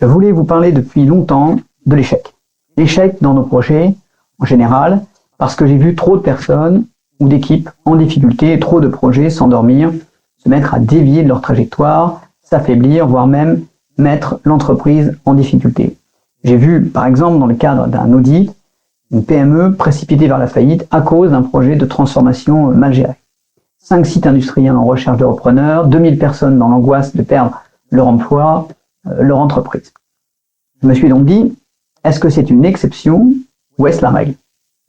Je voulais vous parler depuis longtemps de l'échec. L'échec dans nos projets, en général, parce que j'ai vu trop de personnes ou d'équipes en difficulté, trop de projets s'endormir, se mettre à dévier de leur trajectoire, s'affaiblir, voire même mettre l'entreprise en difficulté. J'ai vu, par exemple, dans le cadre d'un audit, une PME précipitée vers la faillite à cause d'un projet de transformation mal géré. 5 sites industriels en recherche de repreneurs, 2000 personnes dans l'angoisse de perdre leur emploi, leur entreprise. Je me suis donc dit, est-ce que c'est une exception ou est-ce la règle?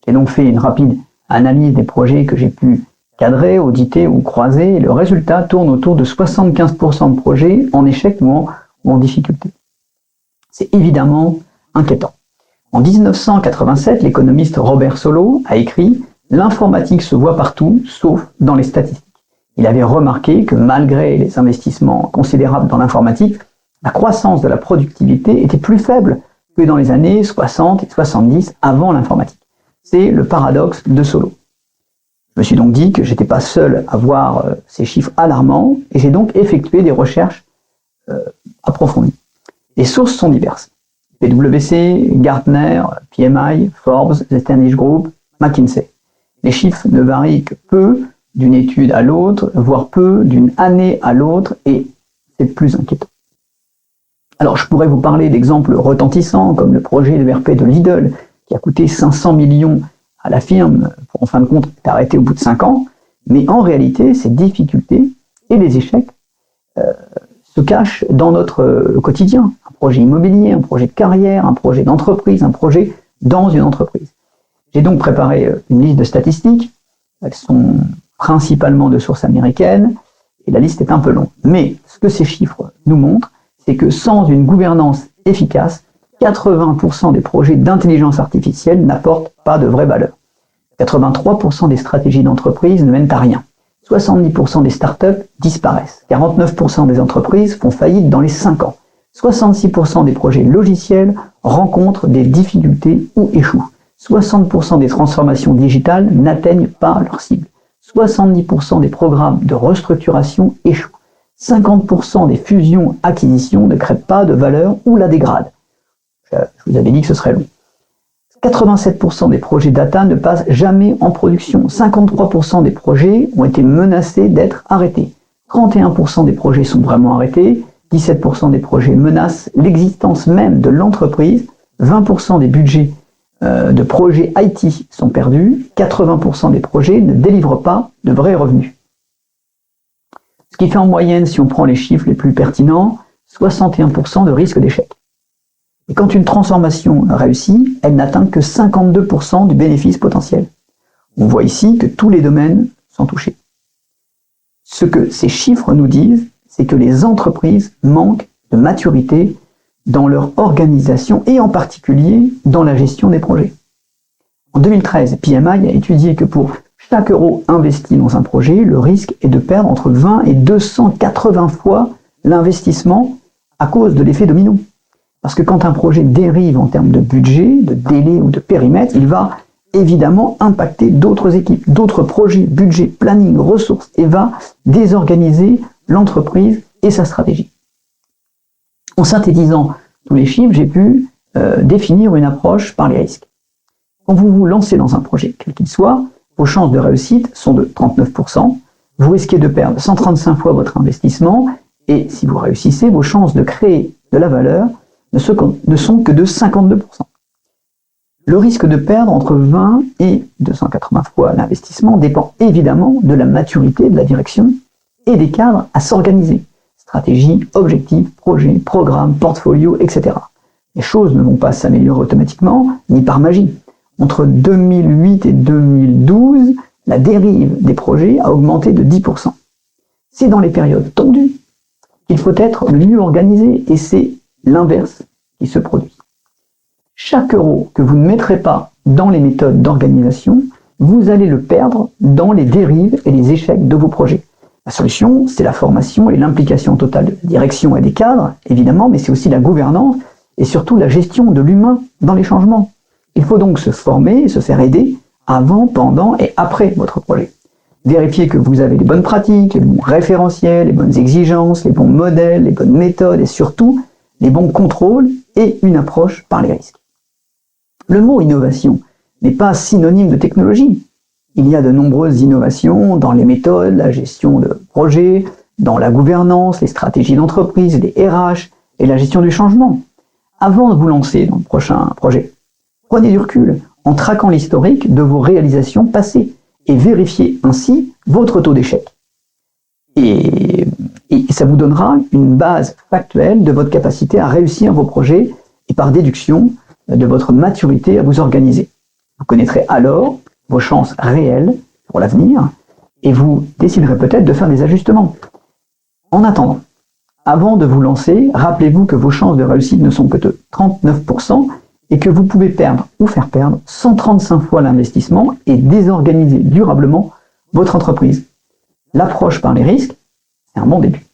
J'ai donc fait une rapide analyse des projets que j'ai pu cadrer, auditer ou croiser, et le résultat tourne autour de 75% de projets en échec ou en difficulté. C'est évidemment inquiétant. En 1987, l'économiste Robert Solow a écrit « L'informatique se voit partout, sauf dans les statistiques ». Il avait remarqué que malgré les investissements considérables dans l'informatique, la croissance de la productivité était plus faible que dans les années 60 et 70 avant l'informatique. C'est le paradoxe de Solow. Je me suis donc dit que j'étais pas seul à voir ces chiffres alarmants et j'ai donc effectué des recherches approfondies. Les sources sont diverses. PwC, Gartner, PMI, Forbes, The Standish Group, McKinsey. Les chiffres ne varient que peu d'une étude à l'autre, voire peu d'une année à l'autre, et c'est plus inquiétant. Alors je pourrais vous parler d'exemples retentissants, comme le projet de ERP de Lidl, qui a coûté 500 millions à la firme, pour en fin de compte être arrêté au bout de 5 ans, mais en réalité, ces difficultés et les échecs se cachent dans notre quotidien. Un projet immobilier, un projet de carrière, un projet d'entreprise, un projet dans une entreprise. J'ai donc préparé une liste de statistiques. Elles sont principalement de sources américaines, et la liste est un peu longue. Mais ce que ces chiffres nous montrent, c'est que sans une gouvernance efficace, 80% des projets d'intelligence artificielle n'apportent pas de vraie valeur. 83% des stratégies d'entreprise ne mènent à rien. 70% des startups disparaissent. 49% des entreprises font faillite dans les 5 ans. 66% des projets logiciels rencontrent des difficultés ou échouent. 60% des transformations digitales n'atteignent pas leur cible. 70% des programmes de restructuration échouent. 50% des fusions-acquisitions ne créent pas de valeur ou la dégradent. Je vous avais dit que ce serait long. 87% des projets data ne passent jamais en production. 53% des projets ont été menacés d'être arrêtés. 31% des projets sont vraiment arrêtés. 17% des projets menacent l'existence même de l'entreprise. 20% des budgets de projets IT sont perdus. 80% des projets ne délivrent pas de vrais revenus. Ce qui fait en moyenne, si on prend les chiffres les plus pertinents, 61% de risque d'échec. Et quand une transformation réussit, elle n'atteint que 52% du bénéfice potentiel. On voit ici que tous les domaines sont touchés. Ce que ces chiffres nous disent, c'est que les entreprises manquent de maturité dans leur organisation et en particulier dans la gestion des projets. En 2013, PMI a étudié que pour chaque euro investi dans un projet, le risque est de perdre entre 20 et 280 fois l'investissement à cause de l'effet domino. Parce que quand un projet dérive en termes de budget, de délai ou de périmètre, il va évidemment impacter d'autres équipes, d'autres projets, budget, planning, ressources, et va désorganiser l'entreprise et sa stratégie. En synthétisant tous les chiffres, j'ai pu définir une approche par les risques. Quand vous vous lancez dans un projet, quel qu'il soit, vos chances de réussite sont de 39%, vous risquez de perdre 135 fois votre investissement, et si vous réussissez, vos chances de créer de la valeur ne sont que de 52%. Le risque de perdre entre 20 et 280 fois l'investissement dépend évidemment de la maturité de la direction et des cadres à s'organiser. Stratégie, objectifs, projets, programmes, portfolio, etc. Les choses ne vont pas s'améliorer automatiquement, ni par magie. Entre 2008 et 2012, la dérive des projets a augmenté de 10%. C'est dans les périodes tendues qu'il faut être le mieux organisé, et c'est l'inverse qui se produit. Chaque euro que vous ne mettrez pas dans les méthodes d'organisation, vous allez le perdre dans les dérives et les échecs de vos projets. La solution, c'est la formation et l'implication totale de la direction et des cadres, évidemment, mais c'est aussi la gouvernance et surtout la gestion de l'humain dans les changements. Il faut donc se former et se faire aider avant, pendant et après votre projet. Vérifiez que vous avez les bonnes pratiques, les bons référentiels, les bonnes exigences, les bons modèles, les bonnes méthodes et surtout les bons contrôles et une approche par les risques. Le mot innovation n'est pas synonyme de technologie. Il y a de nombreuses innovations dans les méthodes, la gestion de projets, dans la gouvernance, les stratégies d'entreprise, les RH et la gestion du changement. Avant de vous lancer dans le prochain projet, prenez du recul en traquant l'historique de vos réalisations passées et vérifiez ainsi votre taux d'échec. Et ça vous donnera une base factuelle de votre capacité à réussir vos projets et par déduction de votre maturité à vous organiser. Vous connaîtrez alors vos chances réelles pour l'avenir et vous déciderez peut-être de faire des ajustements. En attendant, avant de vous lancer, rappelez-vous que vos chances de réussite ne sont que de 39% et que vous pouvez perdre ou faire perdre 135 fois l'investissement et désorganiser durablement votre entreprise. L'approche par les risques, c'est un bon début.